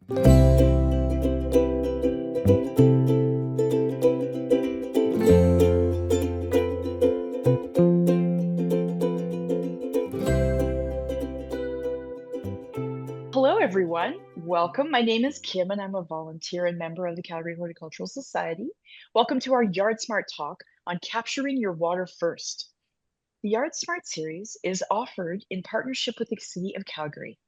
Hello, everyone. Welcome. My name is Kim, and I'm a volunteer and member of the Calgary Horticultural Society. Welcome to our YardSmart talk on capturing your water first. The YardSmart series is offered in partnership with the City of Calgary.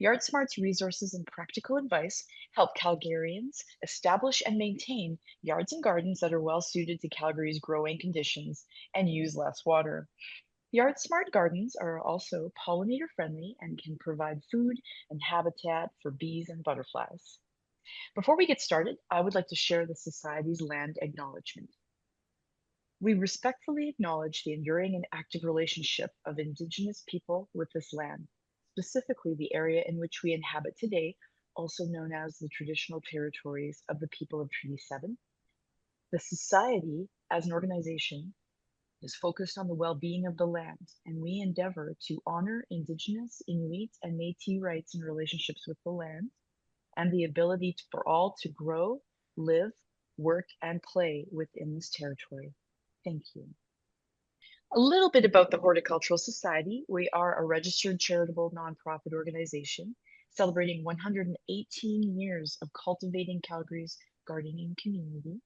YardSmart's resources and practical advice help Calgarians establish and maintain yards and gardens that are well suited to Calgary's growing conditions and use less water. YardSmart gardens are also pollinator friendly and can provide food and habitat for bees and butterflies. Before we get started, I would like to share the Society's land acknowledgement. We respectfully acknowledge the enduring and active relationship of Indigenous people with this land, specifically the area in which we inhabit today, also known as the traditional territories of the people of Treaty 7. The Society, as an organization, is focused on the well-being of the land, and we endeavor to honor Indigenous, Inuit, and Métis rights and relationships with the land, and the ability for all to grow, live, work, and play within this territory. Thank you. A little bit about the Horticultural Society. We are a registered charitable nonprofit organization celebrating 118 years of cultivating Calgary's gardening community.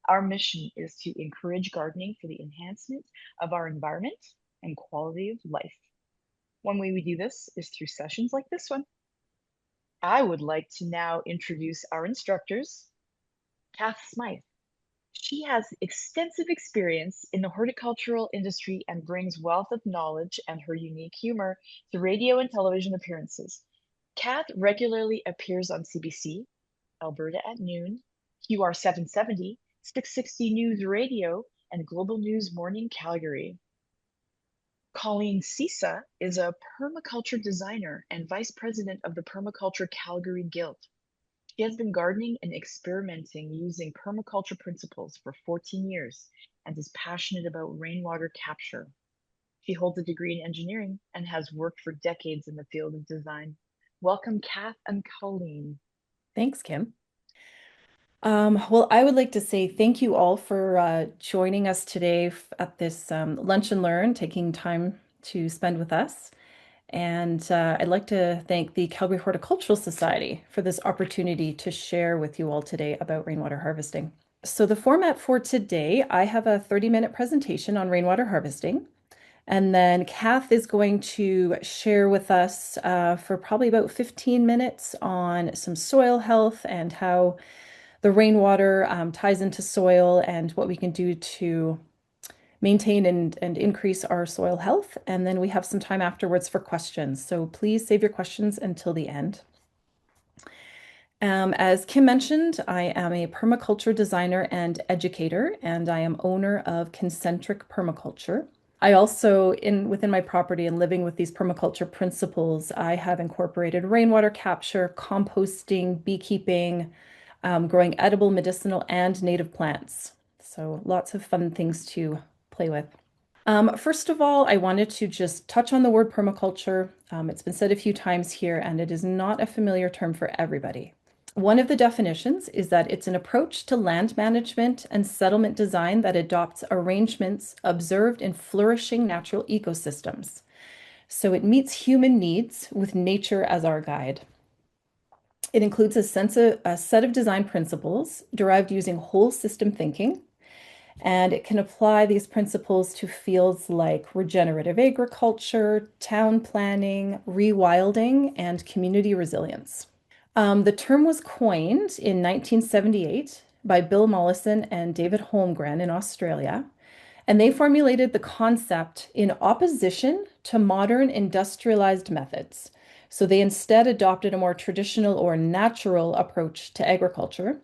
Our mission is to encourage gardening for the enhancement of our environment and quality of life. One way we do this is through sessions like this one. I would like to now introduce our instructors, Kath Smyth. She has extensive experience in the horticultural industry and brings wealth of knowledge and her unique humor to radio and television appearances. Kath regularly appears on CBC, Alberta at Noon, QR 770, 660 News Radio, and Global News Morning Calgary. Colleen Cyca is a permaculture designer and vice president of the Permaculture Calgary Guild. She has been gardening and experimenting using permaculture principles for 14 years and is passionate about rainwater capture. She holds a degree in engineering and has worked for decades in the field of design. Welcome, Kath and Colleen. Thanks, Kim. Well, I would like to say thank you all for joining us today at this Lunch and Learn, taking time to spend with us. And I'd like to thank the Calgary Horticultural Society for this opportunity to share with you all today about rainwater harvesting. So the format for today, I have a 30-minute presentation on rainwater harvesting. And then Kath is going to share with us for probably about 15 minutes on some soil health and how the rainwater ties into soil and what we can do to maintain and increase our soil health. And then we have some time afterwards for questions. So please save your questions until the end. As Kim mentioned, I am a permaculture designer and educator, and I am owner of Concentric Permaculture. I also, within my property and living with these permaculture principles, I have incorporated rainwater capture, composting, beekeeping, growing edible, medicinal, and native plants. So lots of fun things to play with. First of all, I wanted to just touch on the word permaculture. It's been said a few times here, and it is not a familiar term for everybody. One of the definitions is that it's an approach to land management and settlement design that adopts arrangements observed in flourishing natural ecosystems. So it meets human needs with nature as our guide. It includes a set of design principles derived using whole system thinking, and it can apply these principles to fields like regenerative agriculture, town planning, rewilding, and community resilience. The term was coined in 1978 by Bill Mollison and David Holmgren in Australia, and they formulated the concept in opposition to modern industrialized methods. So they instead adopted a more traditional or natural approach to agriculture.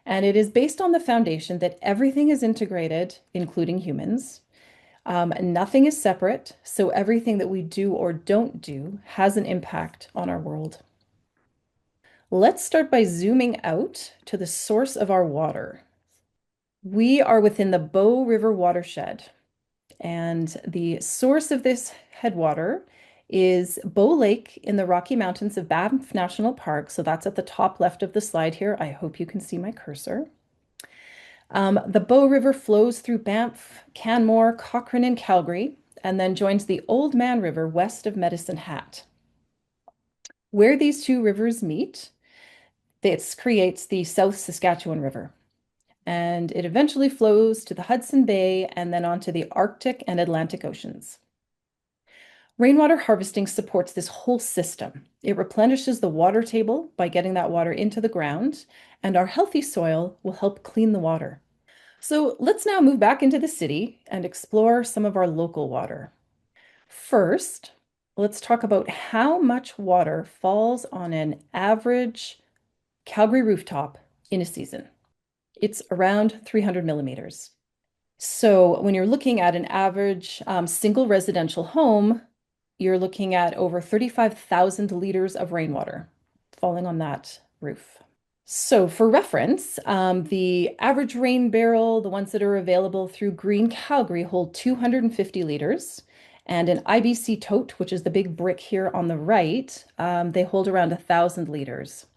And it is based on the foundation that everything is integrated, including humans. Nothing is separate, so everything that we do or don't do has an impact on our world. Let's start by zooming out to the source of our water. We are within the Bow River watershed, and the source of this headwater is Bow Lake in the Rocky Mountains of Banff National Park. So that's at the top left of the slide here. I hope you can see my cursor. The Bow River flows through Banff, Canmore, Cochrane, and Calgary, and then joins the Old Man River west of Medicine Hat. Where these two rivers meet, this creates the South Saskatchewan River, and it eventually flows to the Hudson Bay and then onto the Arctic and Atlantic Oceans. Rainwater harvesting supports this whole system. It replenishes the water table by getting that water into the ground, and our healthy soil will help clean the water. So let's now move back into the city and explore some of our local water. First, let's talk about how much water falls on an average Calgary rooftop in a season. It's around 300 millimeters. So when you're looking at an average single residential home, you're looking at over 35,000 liters of rainwater falling on that roof. So for reference, the average rain barrel, the ones that are available through Green Calgary, hold 250 liters. And an IBC tote, which is the big brick here on the right, they hold around 1,000 liters.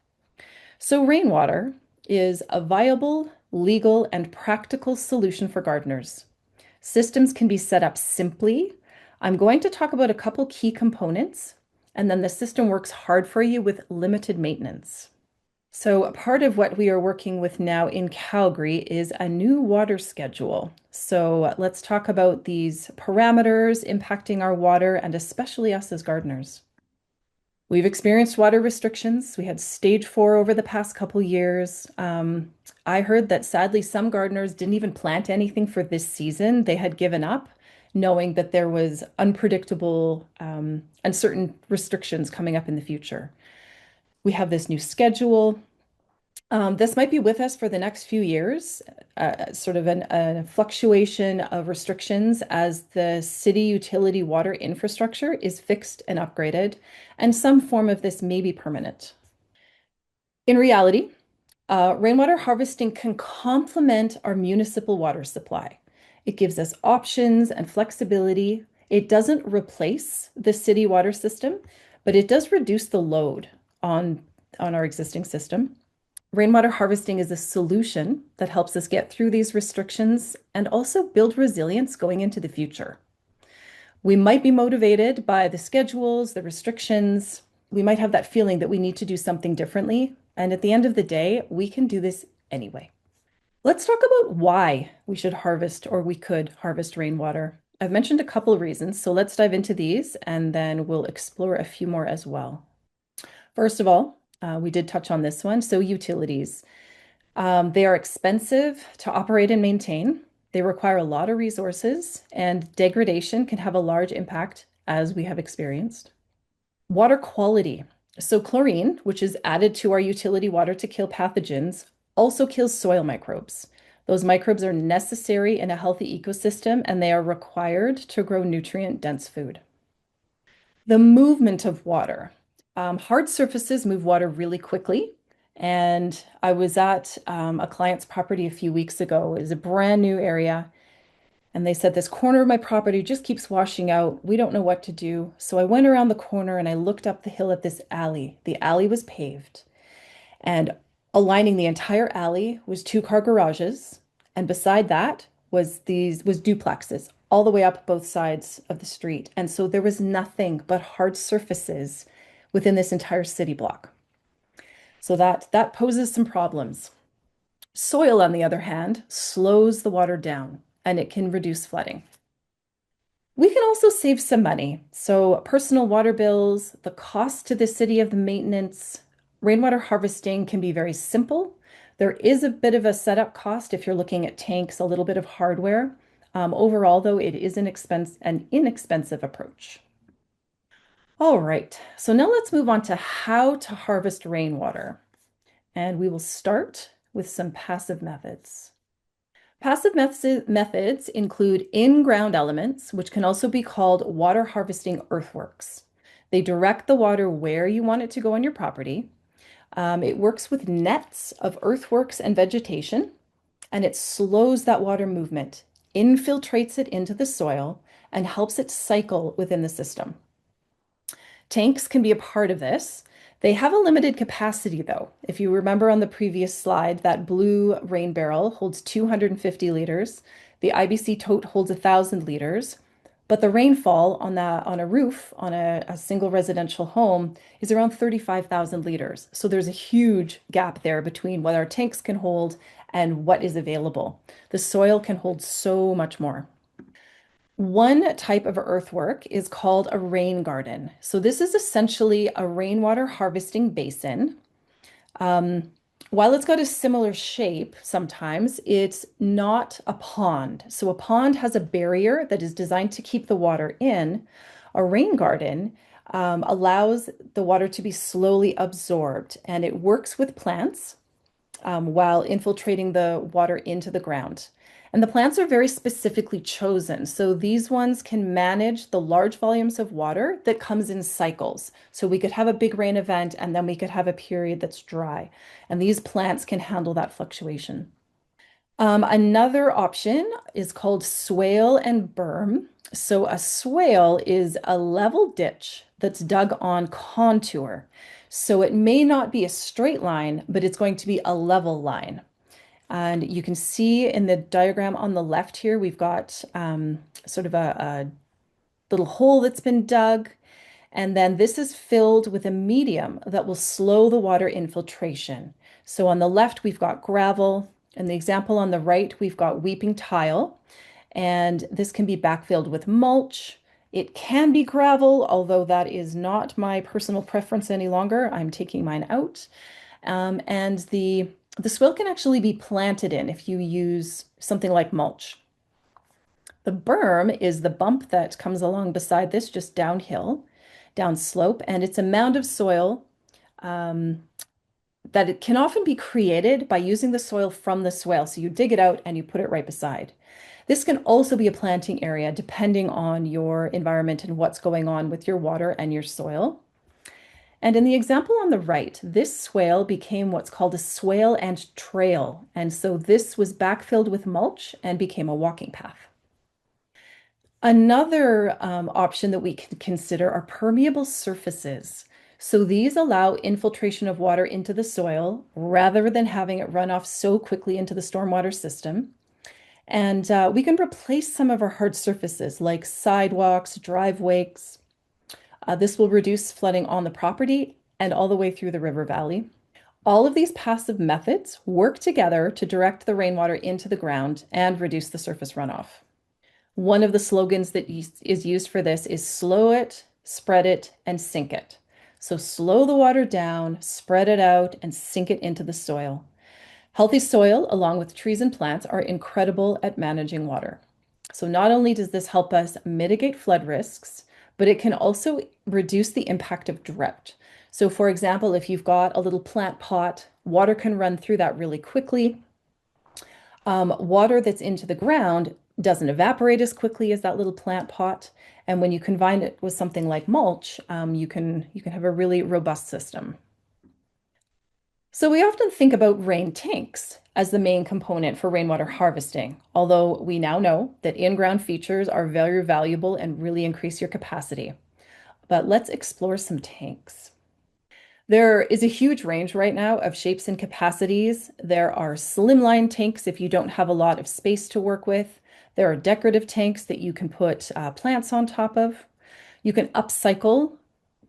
So rainwater is a viable, legal, and practical solution for gardeners. Systems can be set up simply. I'm going to talk about a couple key components, and then the system works hard for you with limited maintenance. So part of what we are working with now in Calgary is a new water schedule. So let's talk about these parameters impacting our water and especially us as gardeners. We've experienced water restrictions. We had stage 4 over the past couple years. I heard that sadly some gardeners didn't even plant anything for this season. They had given up, knowing that there was unpredictable, uncertain restrictions coming up in the future. We have this new schedule. This might be with us for the next few years, sort of a fluctuation of restrictions as the city utility water infrastructure is fixed and upgraded, and some form of this may be permanent. In reality, rainwater harvesting can complement our municipal water supply. It gives us options and flexibility. It doesn't replace the city water system, but it does reduce the load on our existing system. Rainwater harvesting is a solution that helps us get through these restrictions and also build resilience going into the future. We might be motivated by the schedules, the restrictions. We might have that feeling that we need to do something differently. And at the end of the day, we can do this anyway. Let's talk about why we should harvest or we could harvest rainwater. I've mentioned a couple of reasons, so let's dive into these and then we'll explore a few more as well. First of all, we did touch on this one. So utilities, they are expensive to operate and maintain. They require a lot of resources and degradation can have a large impact as we have experienced. Water quality. So chlorine, which is added to our utility water to kill pathogens, also kills soil microbes. Those microbes are necessary in a healthy ecosystem and they are required to grow nutrient-dense food. The movement of water. Hard surfaces move water really quickly. And I was at a client's property a few weeks ago. It was a brand new area. And they said, this corner of my property just keeps washing out. We don't know what to do. So I went around the corner and I looked up the hill at this alley. The alley was paved. And aligning the entire alley was 2-car garages. And beside that was duplexes all the way up both sides of the street. And so there was nothing but hard surfaces within this entire city block. So that poses some problems. Soil, on the other hand, slows the water down and it can reduce flooding. We can also save some money. So personal water bills, the cost to the city of the maintenance, rainwater harvesting can be very simple. There is a bit of a setup cost if you're looking at tanks, a little bit of hardware. Overall, though, it is an inexpensive approach. All right, so now let's move on to how to harvest rainwater. And we will start with some passive methods. Passive methods include in-ground elements, which can also be called water harvesting earthworks. They direct the water where you want it to go on your property. It works with nets of earthworks and vegetation, and it slows that water movement, infiltrates it into the soil, and helps it cycle within the system. Tanks can be a part of this. They have a limited capacity though. If you remember on the previous slide, that blue rain barrel holds 250 liters. The IBC tote holds 1,000 liters. But the rainfall on a roof on a single residential home is around 35,000 liters. So there's a huge gap there between what our tanks can hold and what is available. The soil can hold so much more. One type of earthwork is called a rain garden. So this is essentially a rainwater harvesting basin. Um, while it's got a similar shape sometimes, it's not a pond. So a pond has a barrier that is designed to keep the water in. A rain garden allows the water to be slowly absorbed, and it works with plants while infiltrating the water into the ground. And the plants are very specifically chosen. So these ones can manage the large volumes of water that comes in cycles. So we could have a big rain event and then we could have a period that's dry. And these plants can handle that fluctuation. Another option is called swale and berm. So a swale is a level ditch that's dug on contour. So it may not be a straight line, but it's going to be a level line. And you can see in the diagram on the left here, we've got sort of a little hole that's been dug. And then this is filled with a medium that will slow the water infiltration. So on the left, we've got gravel. In the example on the right, we've got weeping tile. And this can be backfilled with mulch. It can be gravel, although that is not my personal preference any longer. I'm taking mine out. And the swale can actually be planted in if you use something like mulch. The berm is the bump that comes along beside this, just downhill, down slope, and it's a mound of soil um, that it can often be created by using the soil from the swale. So you dig it out and you put it right beside. This can also be a planting area depending on your environment and what's going on with your water and your soil. And in the example on the right, this swale became what's called a swale and trail. And so this was backfilled with mulch and became a walking path. Another option that we can consider are permeable surfaces. So these allow infiltration of water into the soil rather than having it run off so quickly into the stormwater system. And we can replace some of our hard surfaces like sidewalks, driveways. This will reduce flooding on the property and all the way through the river valley. All of these passive methods work together to direct the rainwater into the ground and reduce the surface runoff. One of the slogans that is used for this is slow it, spread it, and sink it. So slow the water down, spread it out, and sink it into the soil. Healthy soil, along with trees and plants, are incredible at managing water. So not only does this help us mitigate flood risks, but it can also reduce the impact of drought. So for example, if you've got a little plant pot, water can run through that really quickly. Water that's into the ground doesn't evaporate as quickly as that little plant pot. And when you combine it with something like mulch, you can have a really robust system. So we often think about rain tanks as the main component for rainwater harvesting, although we now know that in-ground features are very valuable and really increase your capacity. But let's explore some tanks. There is a huge range right now of shapes and capacities. There are slimline tanks if you don't have a lot of space to work with. There are decorative tanks that you can put plants on top of. You can upcycle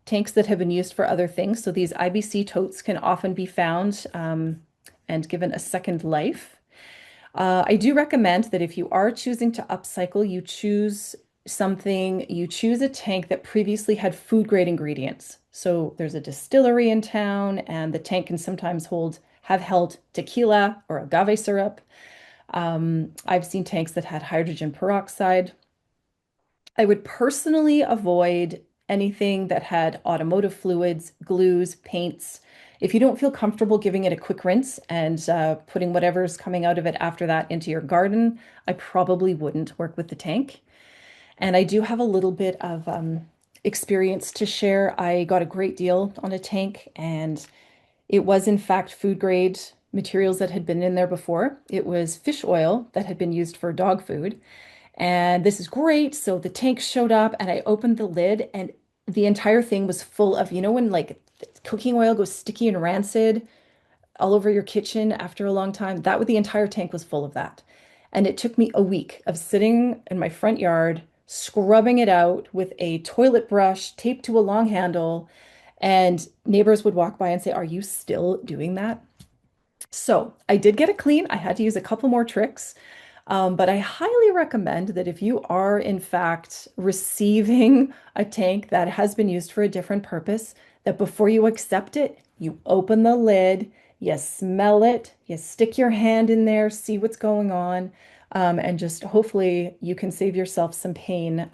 tanks that have been used for other things. So these IBC totes can often be found and given a second life. I do recommend that if you are choosing to upcycle, you choose a tank that previously had food grade ingredients. So there's a distillery in town and the tank can sometimes have held tequila or agave syrup. I've seen tanks that had hydrogen peroxide. I would personally avoid anything that had automotive fluids, glues, paints. If you don't feel comfortable giving it a quick rinse and putting whatever's coming out of it after that into your garden, I probably wouldn't work with the tank. And I do have a little bit of experience to share. I got a great deal on a tank, and it was in fact food grade materials that had been in there before. It was fish oil that had been used for dog food. And this is great. So the tank showed up and I opened the lid and the entire thing was full of, when like cooking oil goes sticky and rancid all over your kitchen after a long time, the entire tank was full of that. And it took me a week of sitting in my front yard, scrubbing it out with a toilet brush taped to a long handle. And neighbors would walk by and say, "Are you still doing that?" So I did get it clean. I had to use a couple more tricks. But I highly recommend that if you are, in fact, receiving a tank that has been used for a different purpose, that before you accept it, you open the lid, you smell it, you stick your hand in there, see what's going on, and just hopefully you can save yourself some pain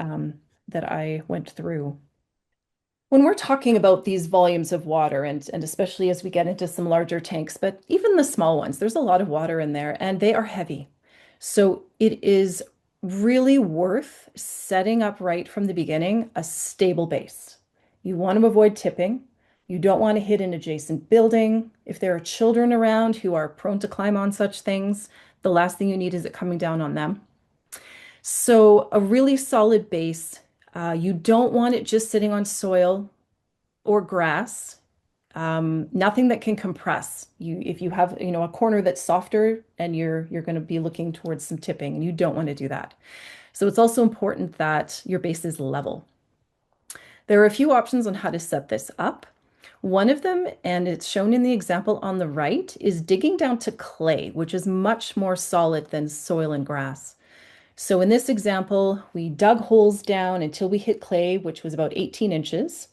that I went through. When we're talking about these volumes of water, and especially as we get into some larger tanks, but even the small ones, there's a lot of water in there and they are heavy. So it is really worth setting up right from the beginning a stable base. You want to avoid tipping. You don't want to hit an adjacent building. If there are children around who are prone to climb on such things, the last thing you need is it coming down on them. So a really solid base. You don't want it just sitting on soil or grass. Nothing that can compress. If you have, a corner that's softer and you're going to be looking towards some tipping, and you don't want to do that. So it's also important that your base is level. There are a few options on how to set this up. One of them, and it's shown in the example on the right, is digging down to clay, which is much more solid than soil and grass. So in this example, we dug holes down until we hit clay, which was about 18 inches.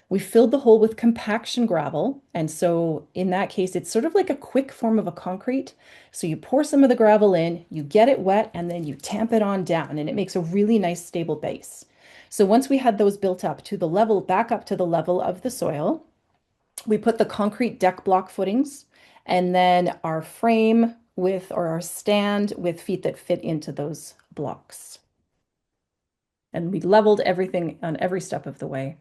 We filled the hole with compaction gravel. And so in that case, it's sort of like a quick form of a concrete. So you pour some of the gravel in, you get it wet, and then you tamp it on down, and it makes a really nice stable base. So once we had those built up to the level, back up to the level of the soil, we put the concrete deck block footings and then our frame or our stand with feet that fit into those blocks. And we leveled everything on every step of the way.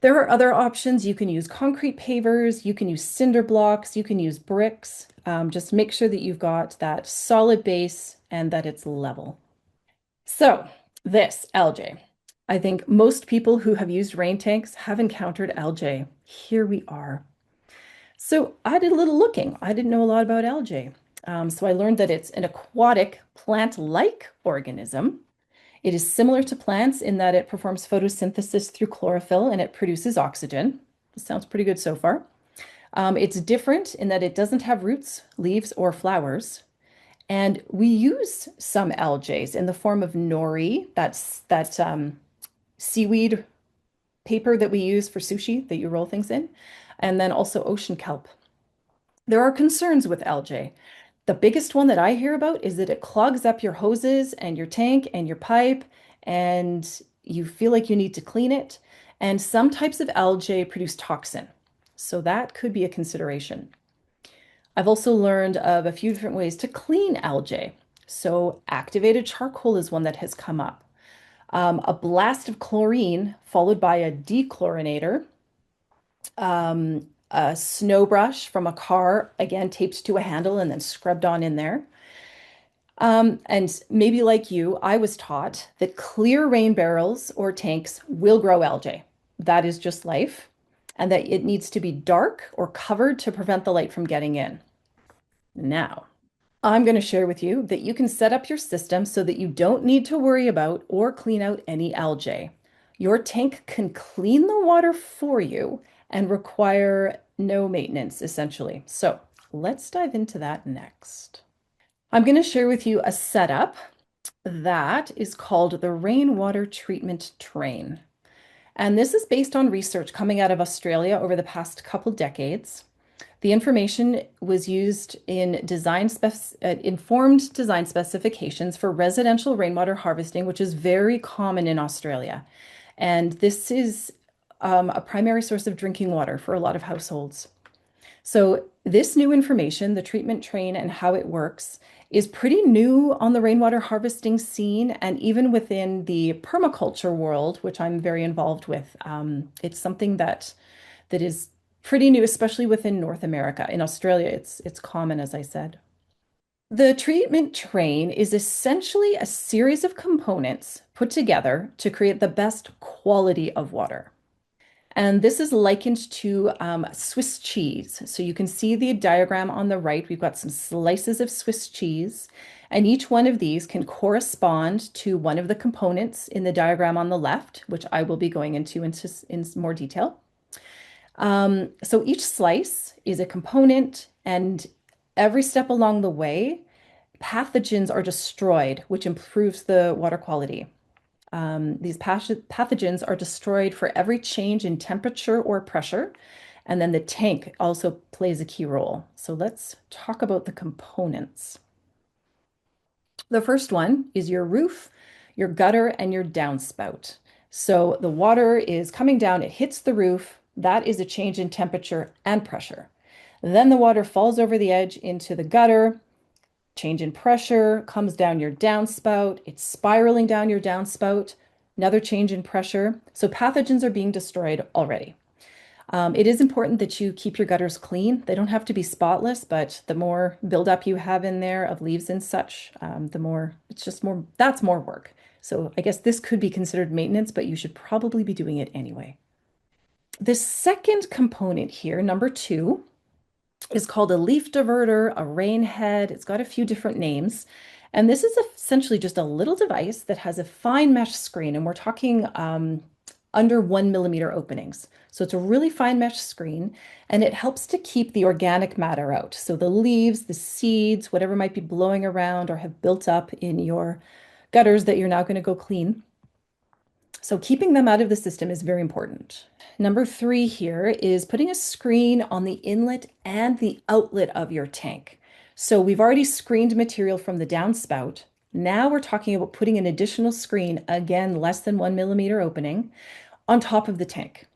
There are other options. You can use concrete pavers, you can use cinder blocks, you can use bricks. Just make sure that you've got that solid base and that it's level. So this algae. I think most people who have used rain tanks have encountered algae. Here we are. So I did a little looking. I didn't know a lot about algae. So I learned that it's an aquatic plant-like organism. It is similar to plants in that it performs photosynthesis through chlorophyll and it produces oxygen. This sounds pretty good so far. It's different in that it doesn't have roots, leaves, or flowers. And we use some algae in the form of nori, that's that seaweed paper that we use for sushi that you roll things in, and then also ocean kelp. There are concerns with algae. The biggest one that I hear about is that it clogs up your hoses and your tank and your pipe, and you feel like you need to clean it. And some types of algae produce toxin. So that could be a consideration. I've also learned of a few different ways to clean algae. So activated charcoal is one that has come up. A blast of chlorine followed by a dechlorinator, a snow brush from a car, again, taped to a handle and then scrubbed on in there. And maybe like you, I was taught that clear rain barrels or tanks will grow algae. That is just life, and that it needs to be dark or covered to prevent the light from getting in. Now, I'm going to share with you that you can set up your system so that you don't need to worry about or clean out any algae. Your tank can clean the water for you and require no maintenance, essentially. So let's dive into that next. I'm going to share with you a setup that is called the rainwater treatment train. And this is based on research coming out of Australia over the past couple decades. The information was used in informed design specifications for residential rainwater harvesting, which is very common in Australia. And this is a primary source of drinking water for a lot of households. So this new information, the treatment train and how it works, is pretty new on the rainwater harvesting scene and even within the permaculture world, which I'm very involved with. It's something that is pretty new, especially within North America. In Australia, it's common, as I said. The treatment train is essentially a series of components put together to create the best quality of water. And this is likened to Swiss cheese. So you can see the diagram on the right. We've got some slices of Swiss cheese, and each one of these can correspond to one of the components in the diagram on the left, which I will be going into in more detail. So each slice is a component, and every step along the way, pathogens are destroyed, which improves the water quality. These pathogens are destroyed for every change in temperature or pressure. And then the tank also plays a key role. So let's talk about the components. The first one is your roof, your gutter, and your downspout. So the water is coming down, it hits the roof. That is a change in temperature and pressure. Then the water falls over the edge into the gutter. Change in pressure comes down your downspout. It's spiraling down your downspout. Another change in pressure. So pathogens are being destroyed already. It is important that you keep your gutters clean. They don't have to be spotless, but the more buildup you have in there of leaves and such, the more it's just more, that's more work. So I guess this could be considered maintenance, but you should probably be doing it anyway. The second component here, number two, is called a leaf diverter, a rain head. It's got a few different names. And this is essentially just a little device that has a fine mesh screen, and we're talking under 1 millimeter openings. So it's a really fine mesh screen, and it helps to keep the organic matter out. So the leaves, the seeds, whatever might be blowing around or have built up in your gutters that you're now going to go clean. So keeping them out of the system is very important. Number three here is putting a screen on the inlet and the outlet of your tank. So we've already screened material from the downspout. Now we're talking about putting an additional screen, again, less than 1 millimeter opening, on top of the tank.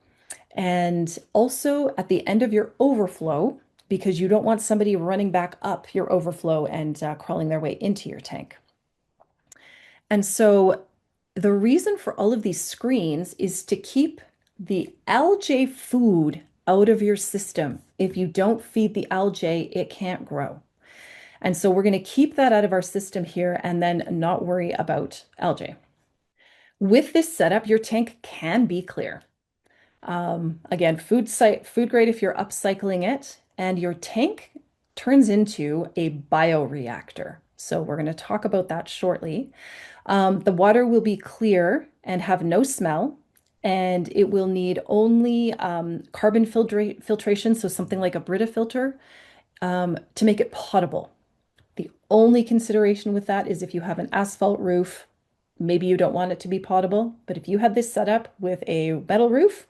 And also at the end of your overflow, because you don't want somebody running back up your overflow and crawling their way into your tank. And so the reason for all of these screens is to keep the algae food out of your system. If you don't feed the algae, it can't grow. And so we're going to keep that out of our system here and then not worry about algae. With this setup, your tank can be clear. Again, food grade if you're upcycling it, and your tank turns into a bioreactor. So we're going to talk about that shortly. The water will be clear and have no smell, and it will need only carbon filtration, so something like a Brita filter, to make it potable. The only consideration with that is if you have an asphalt roof, maybe you don't want it to be potable, but if you had this set up with a metal roof,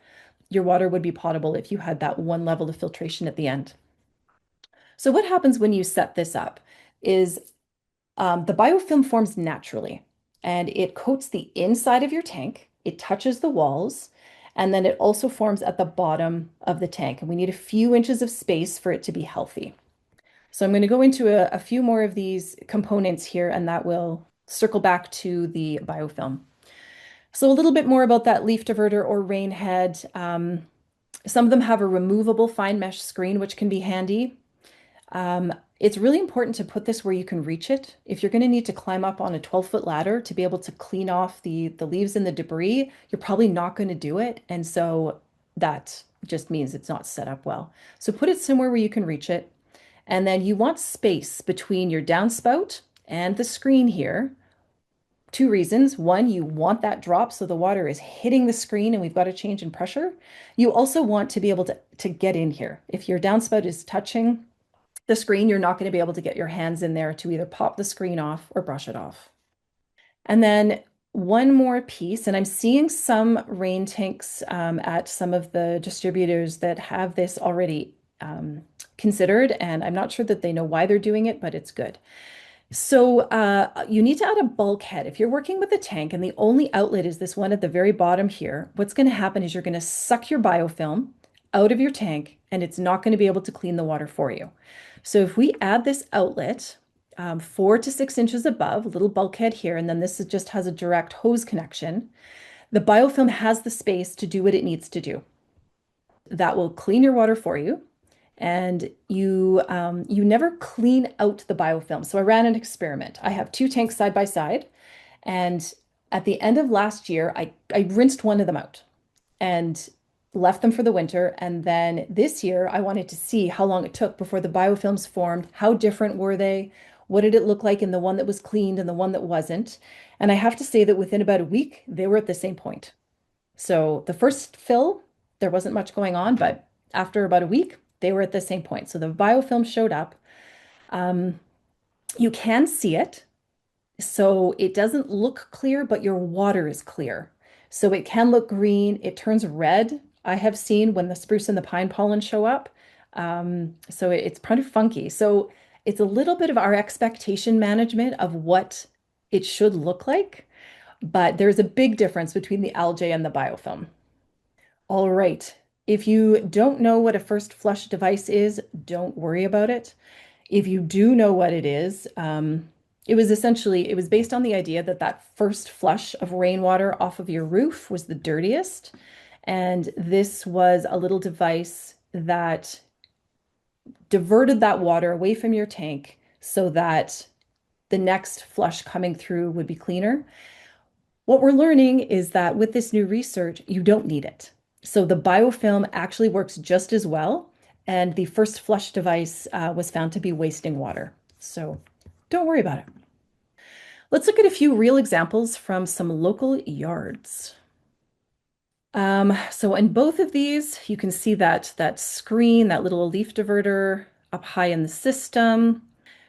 your water would be potable if you had that one level of filtration at the end. So what happens when you set this up is the biofilm forms naturally, and it coats the inside of your tank. It touches the walls, and then it also forms at the bottom of the tank. And we need a few inches of space for it to be healthy. So I'm going to go into a few more of these components here, and that will circle back to the biofilm. So a little bit more about that leaf diverter or rain head. Some of them have a removable fine mesh screen, which can be handy. It's really important to put this where you can reach it. If you're going to need to climb up on a 12-foot ladder to be able to clean off the leaves and the debris, you're probably not going to do it. And so that just means it's not set up well. So put it somewhere where you can reach it. And then you want space between your downspout and the screen here. Two reasons. One, you want that drop so the water is hitting the screen and we've got a change in pressure. You also want to be able to get in here. If your downspout is touching the screen, you're not going to be able to get your hands in there to either pop the screen off or brush it off. And then one more piece, and I'm seeing some rain tanks at some of the distributors that have this already considered, and I'm not sure that they know why they're doing it, but it's good. So you need to add a bulkhead. If you're working with a tank and the only outlet is this one at the very bottom here, what's going to happen is you're going to suck your biofilm out of your tank and it's not going to be able to clean the water for you. So if we add this outlet 4 to 6 inches above, a little bulkhead here, and then this just has a direct hose connection, the biofilm has the space to do what it needs to do. That will clean your water for you. and you never clean out the biofilm. So I ran an experiment. I have two tanks side by side, and at the end of last year, I rinsed one of them out and left them for the winter. And then this year, I wanted to see how long it took before the biofilms formed. How different were they? What did it look like in the one that was cleaned and the one that wasn't? And I have to say that within about a week, they were at the same point. So the first fill, there wasn't much going on, but after about a week, they were at the same point. So the biofilm showed up. Um, you can see it. So it doesn't look clear, but your water is clear. So it can look green. It turns red. I have seen when the spruce and the pine pollen show up. So it's pretty funky. So it's a little bit of our expectation management of what it should look like, but there's a big difference between the algae and the biofilm. All right. If you don't know what a first flush device is, don't worry about it. If you do know what it is, it was based on the idea that that first flush of rainwater off of your roof was the dirtiest. And this was a little device that diverted that water away from your tank so that the next flush coming through would be cleaner. What we're learning is that with this new research, you don't need it. So the biofilm actually works just as well, and the first flush device was found to be wasting water. So don't worry about it. Let's look at a few real examples from some local yards. So in both of these, you can see that screen, that little leaf diverter up high in the system.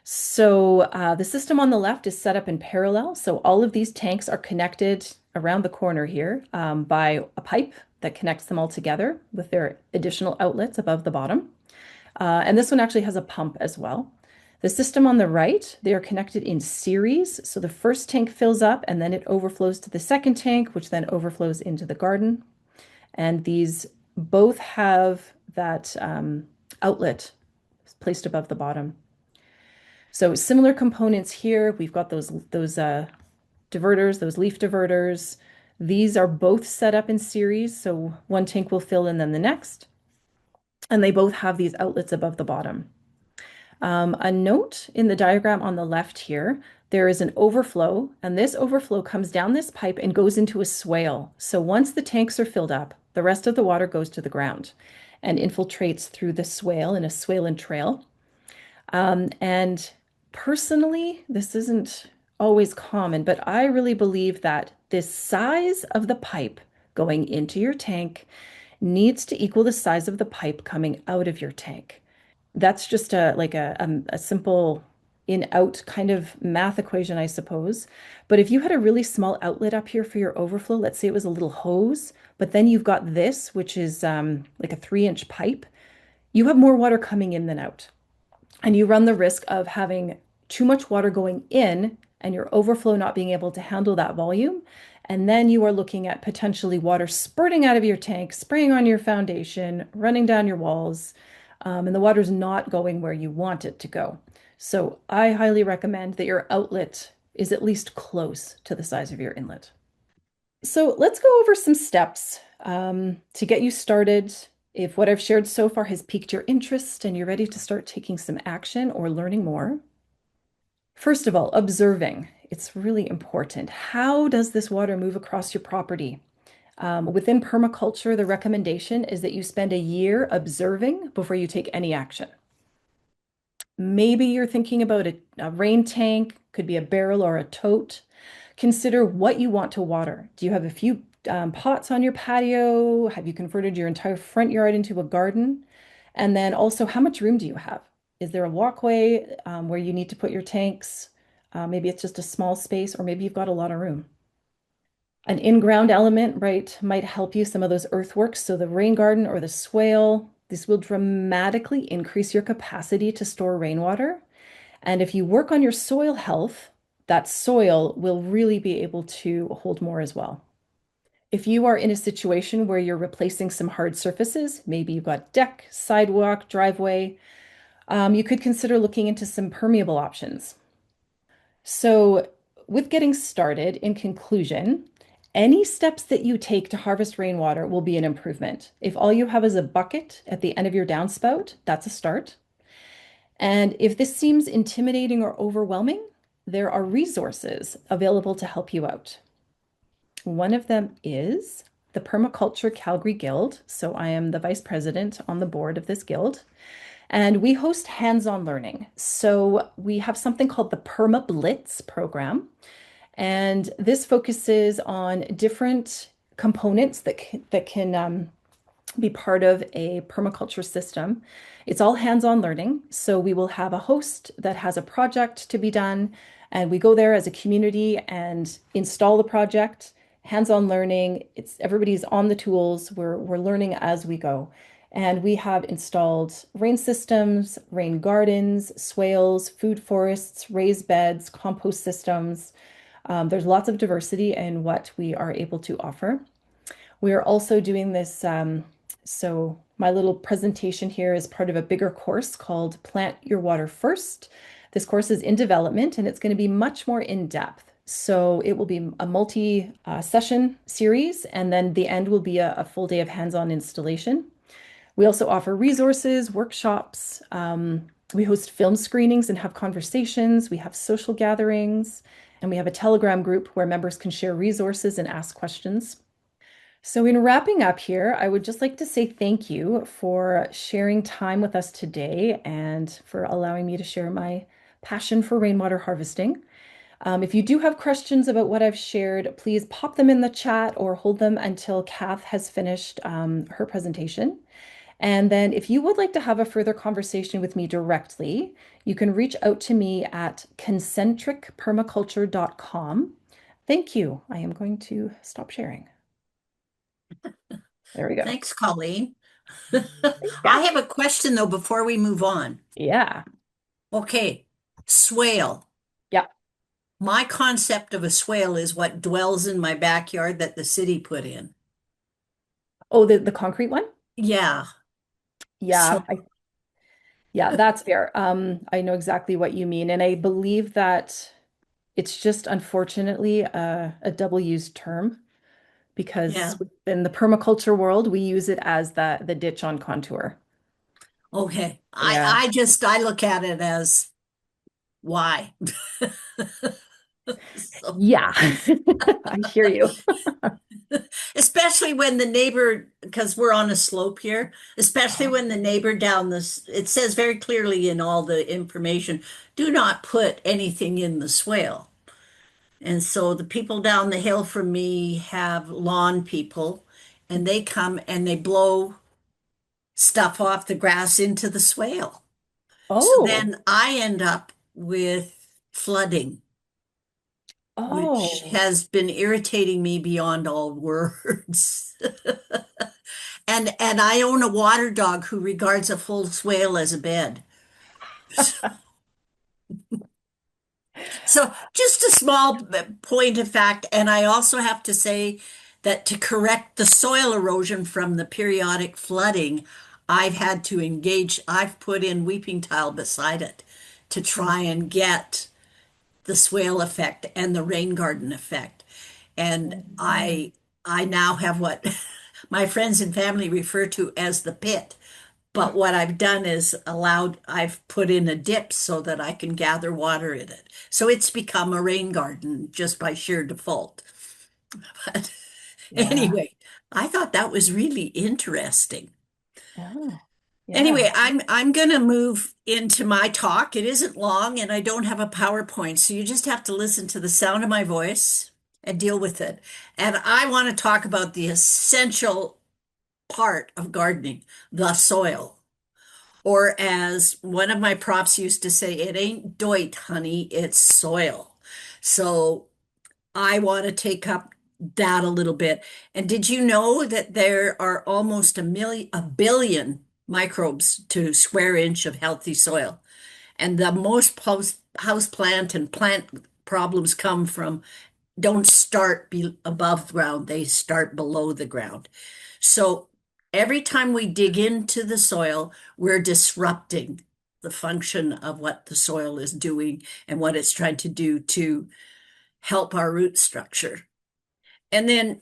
So the system on the left is set up in parallel. So all of these tanks are connected around the corner here by a pipe that connects them all together with their additional outlets above the bottom. And this one actually has a pump as well. The system on the right, they are connected in series. So the first tank fills up and then it overflows to the second tank, which then overflows into the garden. And these both have that outlet placed above the bottom. So similar components here. We've got those diverters, those leaf diverters. These are both set up in series. So one tank will fill in then the next. And they both have these outlets above the bottom. A note in the diagram on the left here, there is an overflow, and this overflow comes down this pipe and goes into a swale. So once the tanks are filled up, the rest of the water goes to the ground and infiltrates through the swale in a swale and trail. And personally, this isn't always common, but I really believe that this size of the pipe going into your tank needs to equal the size of the pipe coming out of your tank. That's just a simple in-out kind of math equation, I suppose. But if you had a really small outlet up here for your overflow, let's say it was a little hose, but then you've got this, which is like a 3-inch pipe, you have more water coming in than out. And you run the risk of having too much water going in and your overflow not being able to handle that volume. And then you are looking at potentially water spurting out of your tank, spraying on your foundation, running down your walls, and the water's not going where you want it to go. So I highly recommend that your outlet is at least close to the size of your inlet. So let's go over some steps to get you started. If what I've shared so far has piqued your interest and you're ready to start taking some action or learning more. First of all, observing. It's really important. How does this water move across your property? Within permaculture, the recommendation is that you spend a year observing before you take any action. Maybe you're thinking about a rain tank, could be a barrel or a tote. Consider what you want to water. Do you have a few pots on your patio? Have you converted your entire front yard into a garden? And then also, how much room do you have? Is there a walkway where you need to put your tanks? Maybe it's just a small space, or maybe you've got a lot of room. An in-ground element, right, might help you, some of those earthworks. So the rain garden or the swale, this will dramatically increase your capacity to store rainwater. And if you work on your soil health, that soil will really be able to hold more as well. If you are in a situation where you're replacing some hard surfaces, maybe you've got deck, sidewalk, driveway, you could consider looking into some permeable options. So with getting started, in conclusion, Any steps that you take to harvest rainwater will be an improvement. If all you have is a bucket at the end of your downspout, that's a start. And if this seems intimidating or overwhelming, there are resources available to help you out. One of them is the Permaculture Calgary Guild. So I am the vice president on the board of this guild. And we host hands-on learning. So we have something called the Perma Blitz program. And this focuses on different components that can be part of a permaculture system. It's all hands-on learning. So we will have a host that has a project to be done, and we go there as a community and install the project. Hands-on learning. It's everybody's on the tools. We're learning as we go. And we have installed rain systems, rain gardens, swales, food forests, raised beds, compost systems. There's lots of diversity in what we are able to offer. We are also doing this. So my little presentation here is part of a bigger course called Plant Your Water First. This course is in development and it's going to be much more in depth. So it will be a multi-session series, and then the end will be a full day of hands-on installation. We also offer resources, workshops. We host film screenings and have conversations. We have social gatherings, and we have a Telegram group where members can share resources and ask questions. So in wrapping up here, I would just like to say thank you for sharing time with us today and for allowing me to share my passion for rainwater harvesting. If you do have questions about what I've shared, please pop them in the chat or hold them until Kath has finished her presentation. And then if you would like to have a further conversation with me directly, you can reach out to me at concentricpermaculture.com. Thank you. I am going to stop sharing. There we go. Thanks, Colleen. Thanks, I Kath. have a question though before we move on. Yeah. Okay, swale. Yeah. My concept of a swale is what dwells in my backyard that the city put in. Oh, the concrete one? Yeah. So, Yeah. Yeah, that's fair. I know exactly what you mean. And I believe that it's just unfortunately a double-used term because yeah. in the permaculture world, we use it as the ditch on contour. Okay. Yeah. I look at it as why. So, Yeah. I hear you. especially when the neighbor, because we're on a slope here, especially when the neighbor down this, it says very clearly in all the information, do not put anything in the swale. And so the people down the hill from me have lawn people, and they come and they blow stuff off the grass into the swale. So Oh, then I end up with flooding, which oh, has been irritating me beyond all words. And I own a water dog who regards a full swale as a bed. So just a small point of fact. And I also have to say that to correct the soil erosion from the periodic flooding, I've had to engage, I've put in weeping tile beside it to try and get the swale effect and the rain garden effect. And oh, I now have what my friends and family refer to as the pit. But what I've done is I've put in a dip so that I can gather water in it. So it's become a rain garden just by sheer default. But yeah. anyway, I thought that was really interesting. Oh, yeah. Anyway, I'm gonna move into my talk. It isn't long and I don't have a PowerPoint, so you just have to listen to the sound of my voice and deal with it. And I want to talk about the essential part of gardening, the soil. Or as one of my profs used to say, it ain't doit, honey, it's soil. So I want to take up that a little bit. And did you know that there are almost a billion microbes to square inch of healthy soil? And the most house plant and plant problems come from don't start above ground, they start below the ground. So every time we dig into the soil, we're disrupting the function of what the soil is doing and what it's trying to do to help our root structure. And then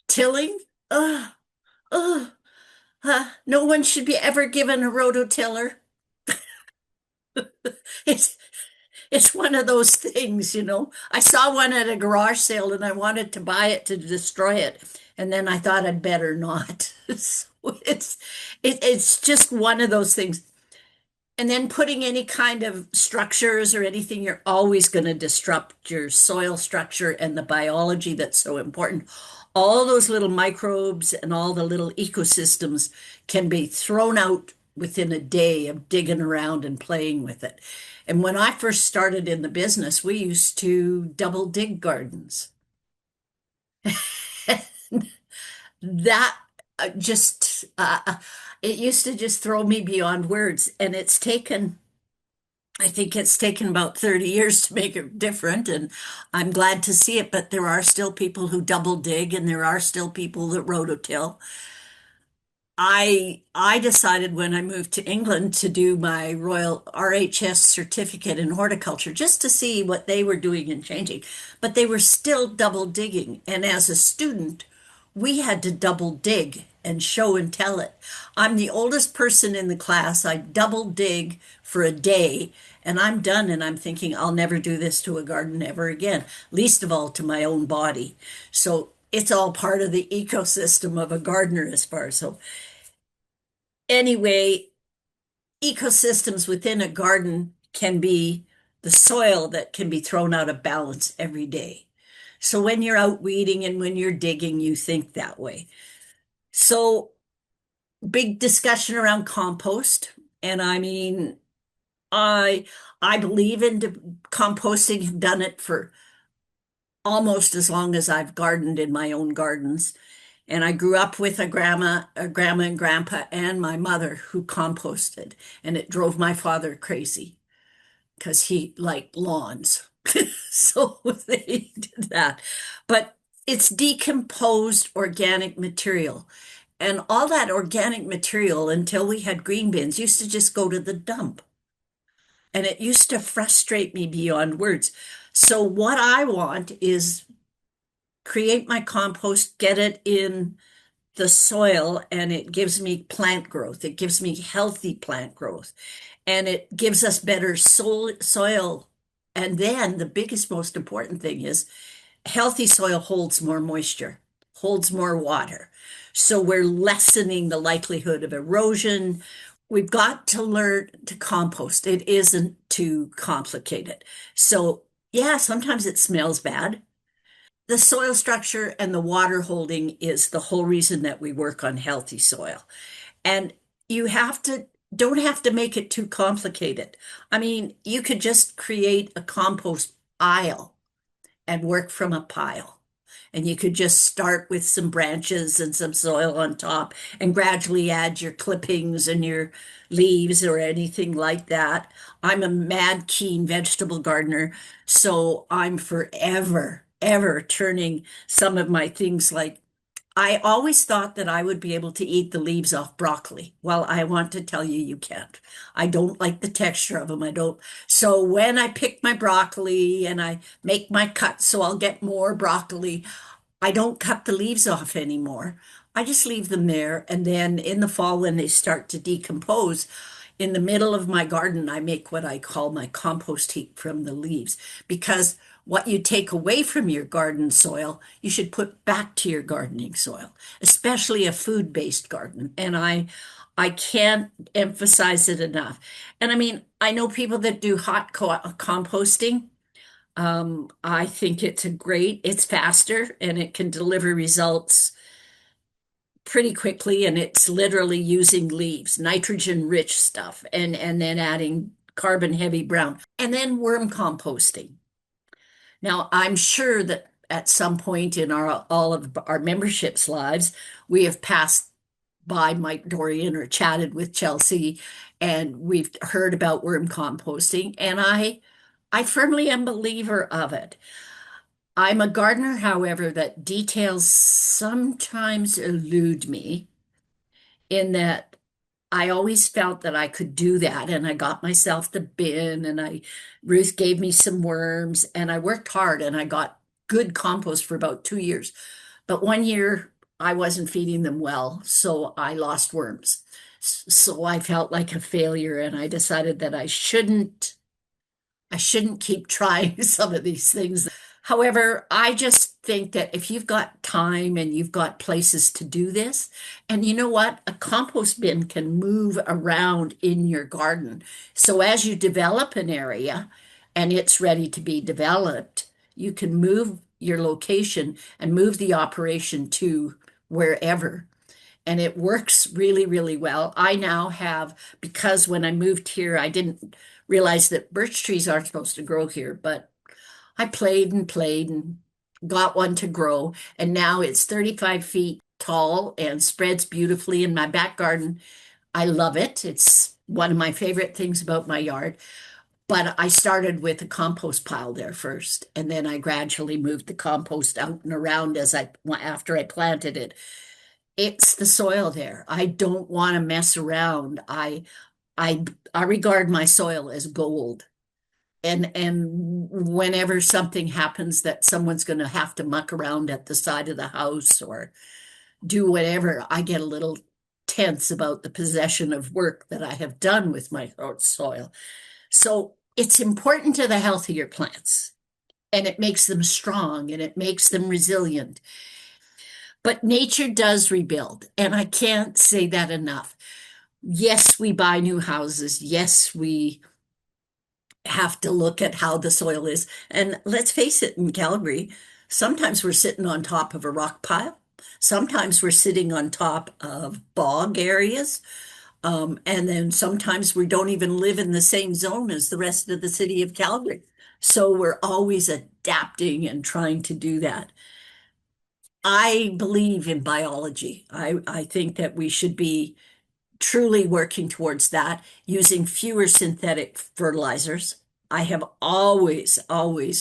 tilling. Ugh, ugh, no one should be ever given a rototiller. It's it's one of those things. I saw one at a garage sale and I wanted to buy it to destroy it. And then I thought I'd better not. So it's just one of those things. And then putting any kind of structures or anything, you're always going to disrupt your soil structure and the biology that's so important. All those little microbes and all the little ecosystems can be thrown out within a day of digging around and playing with it. And when I first started in the business, we used to double dig gardens. That just, it used to just throw me beyond words. And I think it's taken about 30 years to make it different, and I'm glad to see it, but there are still people who double dig and there are still people that rototill. I decided when I moved to England to do my Royal RHS certificate in horticulture just to see what they were doing and changing, but they were still double digging. And as a student, we had to double dig and show and tell it. I'm the oldest person in the class. I double dig for a day and I'm done. And I'm thinking, I'll never do this to a garden ever again, least of all to my own body. So it's all part of the ecosystem of a gardener as far. So anyway, ecosystems within a garden can be the soil that can be thrown out of balance every day. So when you're out weeding and when you're digging, you think that way. So big discussion around compost. And I mean, I I believe in composting, have done it for almost as long as I've gardened in my own gardens. And I grew up with a grandma and grandpa and my mother who composted, and it drove my father crazy because he liked lawns. So they did that. But it's decomposed organic material. And all that organic material, until we had green bins, used to just go to the dump. And it used to frustrate me beyond words. So what I want is create my compost, get it in the soil, and it gives me plant growth. It gives me healthy plant growth, and it gives us better soil. And then the biggest, most important thing is healthy soil holds more moisture, holds more water. So we're lessening the likelihood of erosion. We've got to learn to compost. It isn't too complicated. So, yeah, sometimes it smells bad. The soil structure and the water holding is the whole reason that we work on healthy soil. And you don't have to make it too complicated. I mean, you could just create a compost pile and work from a pile. And you could just start with some branches and some soil on top and gradually add your clippings and your leaves or anything like that. I'm a mad keen vegetable gardener, so I'm forever, ever turning some of my things like I always thought that I would be able to eat the leaves off broccoli. Well, I want to tell you, you can't. I don't like the texture of them. I don't. So when I pick my broccoli and I make my cut so I'll get more broccoli, I don't cut the leaves off anymore. I just leave them there. And then in the fall, when they start to decompose, in the middle of my garden, I make what I call my compost heap from the leaves because what you take away from your garden soil, you should put back to your gardening soil, especially a food-based garden. And I can't emphasize it enough. And I mean, I know people that do hot composting. I think it's faster and it can deliver results pretty quickly. And it's literally using leaves, nitrogen rich stuff, and then adding carbon heavy brown, and then worm composting. Now, I'm sure that at some point in all of our memberships' lives, we have passed by Mike Dorian or chatted with Chelsea, and we've heard about worm composting, and I firmly am a believer of it. I'm a gardener, however, that details sometimes elude me in that I always felt that I could do that. And I got myself the bin and Ruth gave me some worms and I worked hard and I got good compost for about 2 years. But one year I wasn't feeding them well, so I lost worms. So I felt like a failure, and I decided that I shouldn't keep trying some of these things. However, I just think that if you've got time and you've got places to do this, and you know what? A compost bin can move around in your garden. So as you develop an area and it's ready to be developed, you can move your location and move the operation to wherever. And it works really, really well. I now have, because when I moved here, I didn't realize that birch trees aren't supposed to grow here, but I played and got one to grow. And now it's 35 feet tall and spreads beautifully in my back garden. I love it. It's one of my favorite things about my yard. But I started with a compost pile there first, and then I gradually moved the compost out and around after I planted it. It's the soil there. I don't want to mess around. I I regard my soil as gold. And whenever something happens that someone's going to have to muck around at the side of the house or do whatever, I get a little tense about the possession of work that I have done with my soil. So it's important to the health of your plants, and it makes them strong and it makes them resilient. But nature does rebuild, and I can't say that enough. Yes, we buy new houses. Yes, we have to look at how the soil is. And let's face it, in Calgary, sometimes we're sitting on top of a rock pile. Sometimes we're sitting on top of bog areas. And then sometimes we don't even live in the same zone as the rest of the city of Calgary. So we're always adapting and trying to do that. I believe in biology. I think that we should be truly working towards that, using fewer synthetic fertilizers. I have always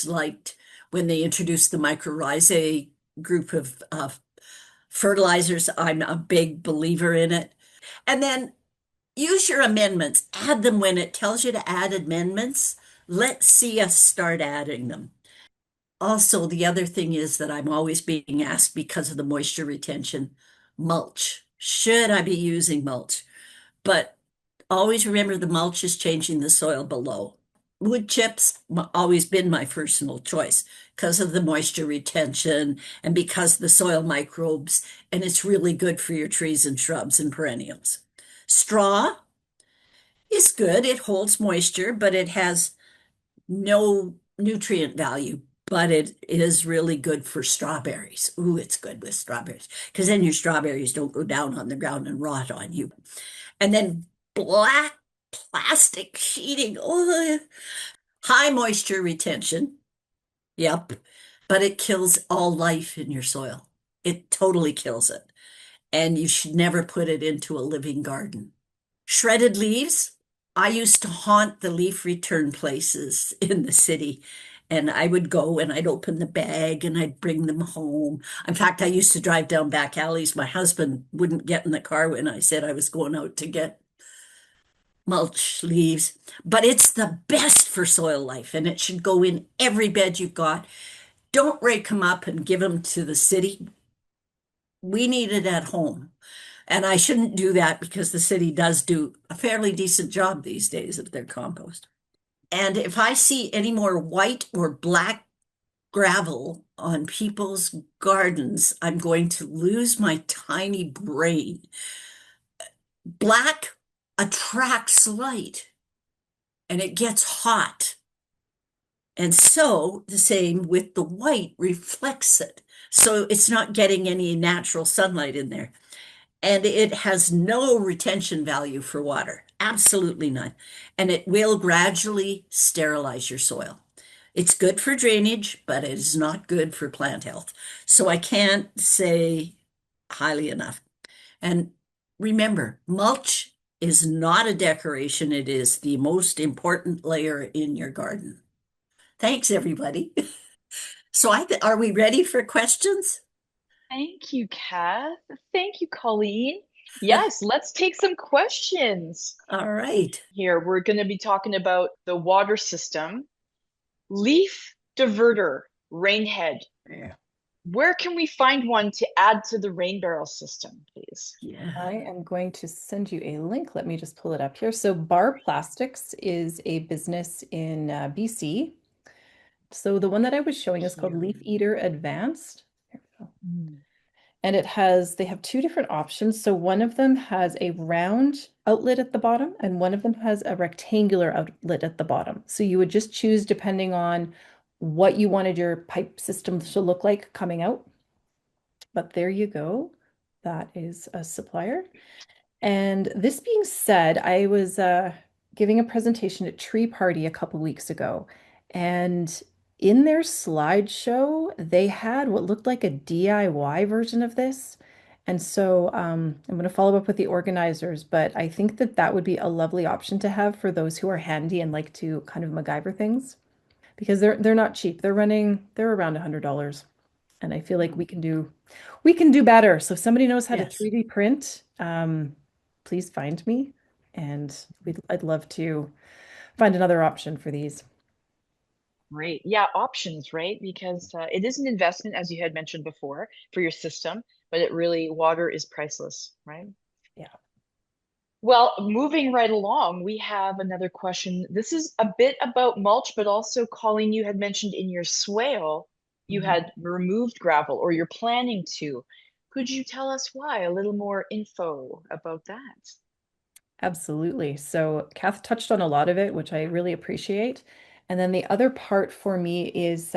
liked when they introduced the mycorrhizae group of fertilizers. I'm a big believer in it. And then use your amendments, add them when it tells you to add amendments. Let's see us start adding them. Also, the other thing is that I'm always being asked because of the moisture retention, mulch. Should I be using mulch? But always remember the mulch is changing the soil below. Wood chips always been my personal choice because of the moisture retention and because the soil microbes, and it's really good for your trees and shrubs and perennials. Straw is good. It holds moisture, but it has no nutrient value. But it is really good for strawberries. Ooh, it's good with strawberries because then your strawberries don't go down on the ground and rot on you. And then black plastic sheeting. Oh, high moisture retention. Yep. But it kills all life in your soil. It totally kills it. And you should never put it into a living garden. Shredded leaves. I used to haunt the leaf return places in the city. And I would go and I'd open the bag and I'd bring them home. In fact, I used to drive down back alleys. My husband wouldn't get in the car when I said I was going out to get mulch leaves, but it's the best for soil life and it should go in every bed you've got. Don't rake them up and give them to the city. We need it at home. And I shouldn't do that because the city does do a fairly decent job these days of their compost. And if I see any more white or black gravel on people's gardens, I'm going to lose my tiny brain. Black attracts light and it gets hot. And so the same with the white reflects it. So it's not getting any natural sunlight in there. And it has no retention value for water, absolutely none. And it will gradually sterilize your soil. It's good for drainage, but it is not good for plant health. So I can't say highly enough. And remember, mulch is not a decoration. It is the most important layer in your garden. Thanks, everybody. So are we ready for questions? Thank you, Kath. Thank you, Colleen. Yes, let's take some questions. All right. Here, we're going to be talking about the water system. Leaf diverter. Rainhead. Yeah. Where can we find one to add to the rain barrel system, please? Yeah. I am going to send you a link. Let me just pull it up here. So Bar Plastics is a business in BC. So the one that I was showing is called You. Leaf Eater Advanced. Here we go. Mm. And they have two different options. So one of them has a round outlet at the bottom, and one of them has a rectangular outlet at the bottom. So you would just choose depending on what you wanted your pipe system to look like coming out. But there you go. That is a supplier. And this being said, I was giving a presentation at Tree Party a couple weeks ago, and in their slideshow, they had what looked like a DIY version of this. And so I'm going to follow up with the organizers, but I think that that would be a lovely option to have for those who are handy and like to kind of MacGyver things because they're not cheap. They're around $100. And I feel like Mm. we can do better. So if somebody knows how to Yes. 3D print, please find me. And I'd love to find another option for these. Great. Yeah, options, right? Because it is an investment, as you had mentioned before, for your system, but water is priceless, right? Yeah. Well, moving right along, we have another question. This is a bit about mulch, but also, Colleen, you had mentioned in your swale, you Mhm. had removed gravel or you're planning to. Could you tell us why? A little more info about that. Absolutely. So Kath touched on a lot of it, which I really appreciate. And then the other part for me is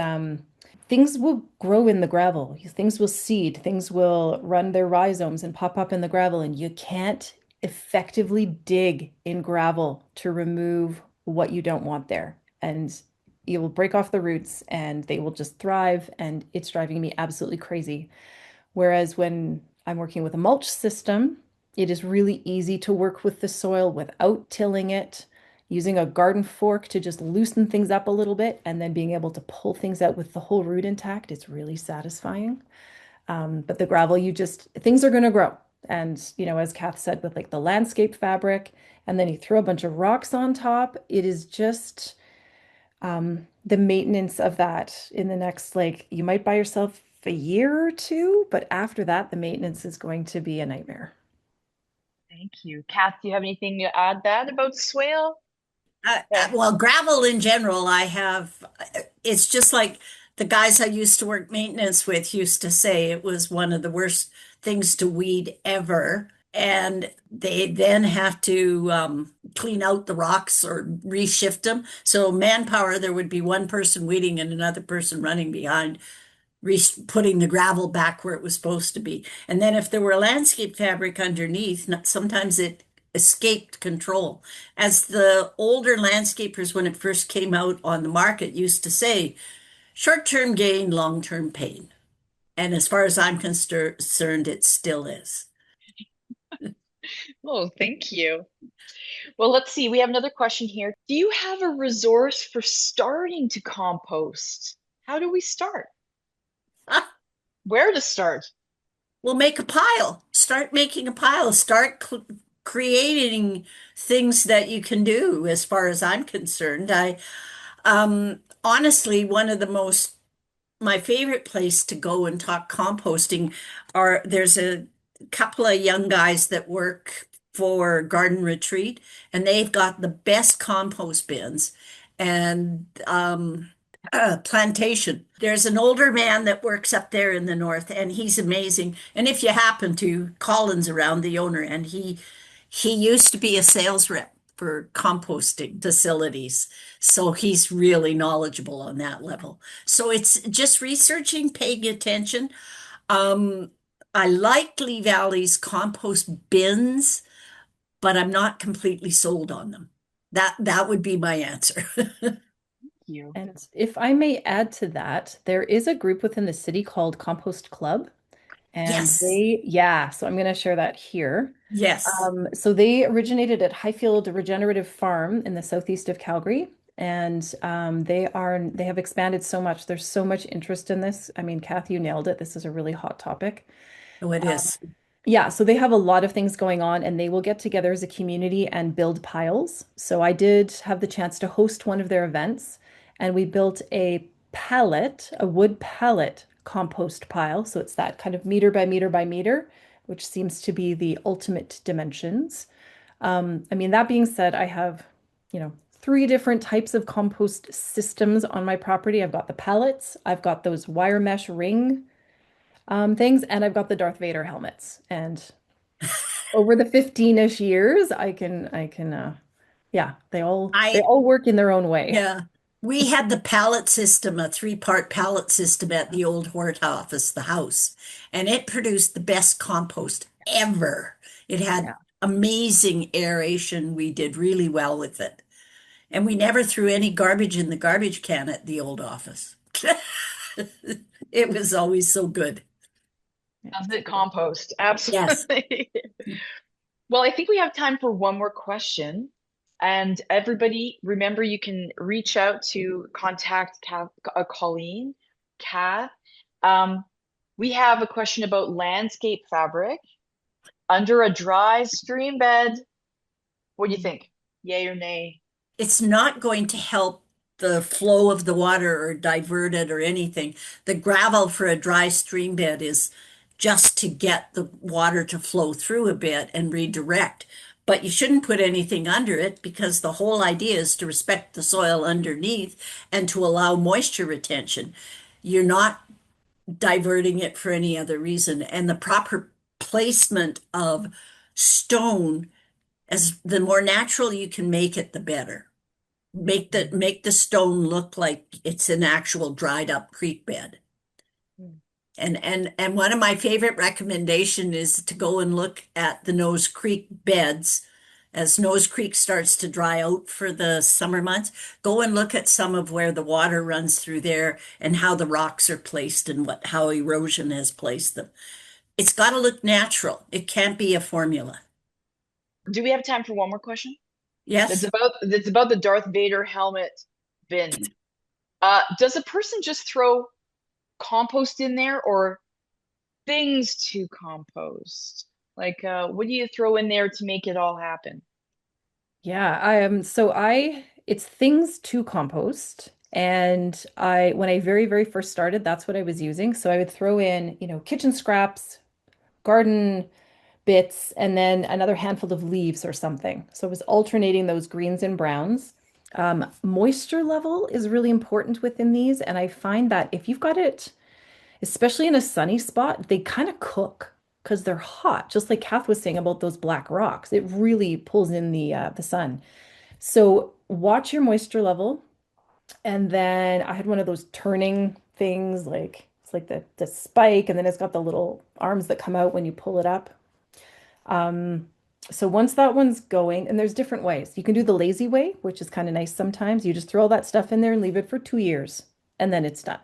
things will grow in the gravel. Things will seed. Things will run their rhizomes and pop up in the gravel. And you can't effectively dig in gravel to remove what you don't want there. And you will break off the roots and they will just thrive. And it's driving me absolutely crazy. Whereas when I'm working with a mulch system, it is really easy to work with the soil without tilling it, using a garden fork to just loosen things up a little bit, and then being able to pull things out with the whole root intact. It's really satisfying. But the gravel, things are going to grow. And, as Kath said, with like the landscape fabric, and then you throw a bunch of rocks on top, it is just the maintenance of that in the next, like, you might buy yourself a year or two, but after that, the maintenance is going to be a nightmare. Thank you. Kath, do you have anything to add that about swale? Yeah. Well, gravel in general, it's just like the guys I used to work maintenance with used to say it was one of the worst things to weed ever. And they then have to clean out the rocks or reshift them. So manpower, there would be one person weeding and another person running behind putting the gravel back where it was supposed to be. And then if there were landscape fabric underneath, sometimes it escaped control. As the older landscapers, when it first came out on the market, used to say, short-term gain, long-term pain. And as far as I'm concerned, it still is. Oh, thank you. Well, let's see. We have another question here. Do you have a resource for starting to compost? How do we start? Where to start? We'll make a pile. Start making a pile. Start creating things that you can do, as far as I'm concerned. Honestly, one of the most my favorite place to go and talk composting there's a couple of young guys that work for Garden Retreat, and they've got the best compost bins and plantation. There's an older man that works up there in the north, and he's amazing. And if you happen to, Colin's around, the owner, and he used to be a sales rep for composting facilities. So he's really knowledgeable on that level. So it's just researching, paying attention. Um, I like Lee Valley's compost bins, but I'm not completely sold on them. That would be my answer. You. And if I may add to that, there is a group within the city called Compost Club. And Yes, so I'm going to share that here. yes. So they originated at Highfield Regenerative Farm in the southeast of Calgary. And they have expanded so much. There's so much interest in this. I mean, Kath, you nailed it. This is a really hot topic. Oh, it is. Yeah, so they have a lot of things going on and they will get together as a community and build piles. So I did have the chance to host one of their events and we built a pallet, a wood pallet compost pile. So it's that kind of meter by meter by meter, which seems to be the ultimate dimensions. I mean, that being said, I have, three different types of compost systems on my property. I've got the pallets, I've got those wire mesh ring things, and I've got the Darth Vader helmets. And over the 15-ish years, yeah, they I, all work in their own way. yeah, we had the pallet system, a three-part pallet system at the old Hort office, the house, and it produced the best compost ever. It had Yeah. amazing aeration. We did really well with it. And we never threw any garbage in the garbage can at the old office. It was always so good. Yeah. Does it compost? Yes. Absolutely. Well, I think we have time for one more question. And everybody, remember you can reach out to contact Colleen, Kath. Um, we have a question about landscape fabric under a dry stream bed. What do you think? Yay or nay? It's not going to help the flow of the water or divert it or anything. The gravel for a dry stream bed is just to get the water to flow through a bit and redirect. But you shouldn't put anything under it because the whole idea is to respect the soil underneath and to allow moisture retention. You're not diverting it for any other reason. And the proper placement of stone, as the more natural you can make it, the better. Make the stone look like it's an actual dried up creek bed. Hmm. And one of my favorite recommendation is to go and look at the Nose Creek beds. As Nose Creek starts to dry out for the summer months, go and look at some of where the water runs through there and how the rocks are placed and how erosion has placed them. It's got to look natural. It can't be a formula. Do we have time for one more question? Yes? It's about the Darth Vader helmet bin. Does a person just throw compost in there or things to compost? Like, what do you throw in there to make it all happen? Yeah, it's things to compost. And when I very, very first started, that's what I was using. So I would throw in, kitchen scraps, garden bits, and then another handful of leaves or something. So I was alternating those greens and browns. Moisture level is really important within these. And I find that if you've got it, especially in a sunny spot, they kind of cook because they're hot. Just like Kath was saying about those black rocks, it really pulls in the sun. So watch your moisture level. And then I had one of those turning things, like it's like the spike, and then it's got the little arms that come out when you pull it up. Um, so once that one's going, and there's different ways. You can do the lazy way, which is kind of nice sometimes. You just throw all that stuff in there and leave it for 2 years, and then it's done.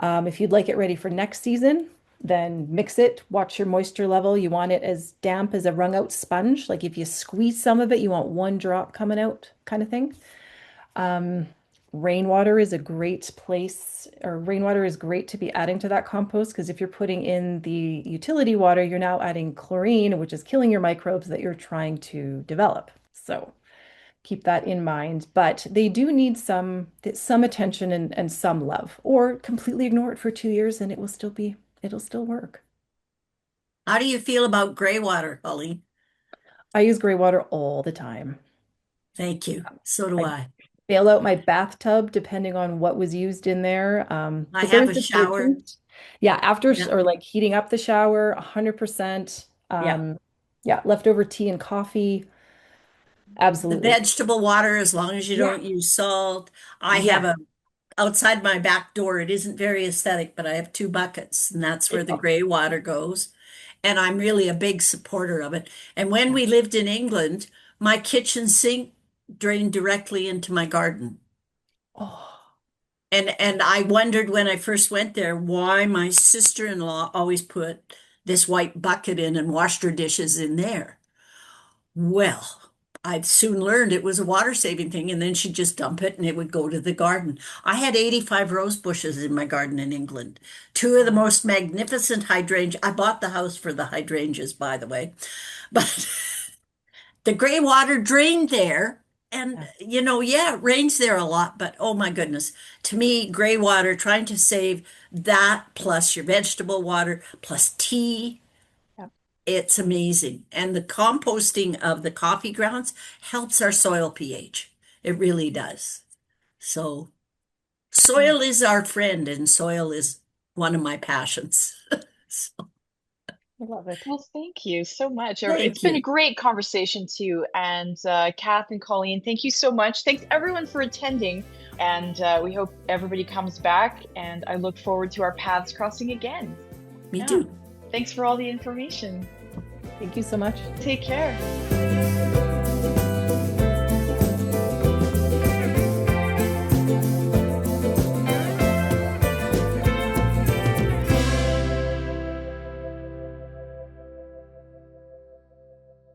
If you'd like it ready for next season, then mix it, watch your moisture level. You want it as damp as a wrung out sponge. Like if you squeeze some of it, you want one drop coming out kind of thing. Um, Rainwater is a great place, or rainwater is great to be adding to that compost because if you're putting in the utility water, you're now adding chlorine, which is killing your microbes that you're trying to develop. So keep that in mind. But they do need some attention and some love, or completely ignore it for 2 years and it'll still work. How do you feel about gray water, Colleen? I use gray water all the time. Thank you. So do I I. bail out my bathtub depending on what was used in there. I But have there's a shower. detergent. Yeah, after Yeah. or like heating up the shower, 100%. Yeah. Yeah, leftover tea and coffee. The Absolutely. vegetable water, as long as you Yeah. don't use salt. I have Yeah. a outside my back door. It isn't very aesthetic, but I have two buckets, and that's where the Oh, gray water goes. And I'm really a big supporter of it. And when yeah. we lived in England, my kitchen sink drained directly into my garden. Oh, And I wondered when I first went there why my sister-in-law always put this white bucket in and washed her dishes in there. Well, I soon learned it was a water saving thing, and then she'd just dump it and it would go to the garden. I had 85 rose bushes in my garden in England. Two of the Wow. most magnificent hydrangeas. I bought the house for the hydrangeas, by the way. But the gray water drained there, And, Yeah. yeah, it rains there a lot, but oh my goodness. To me, gray water, trying to save that plus your vegetable water plus tea, Yep. it's amazing. And the composting of the coffee grounds helps our soil pH. It really does. So, soil is our friend, and soil is one of my passions. So, I love it. Well, thank you so much. It's thank been a you. great conversation too. And Kath and Colleen, thank you so much. Thanks everyone for attending. And we hope everybody comes back. And I look forward to our paths crossing again. Me Yeah. too. Thanks for all the information. Thank you so much. Take care.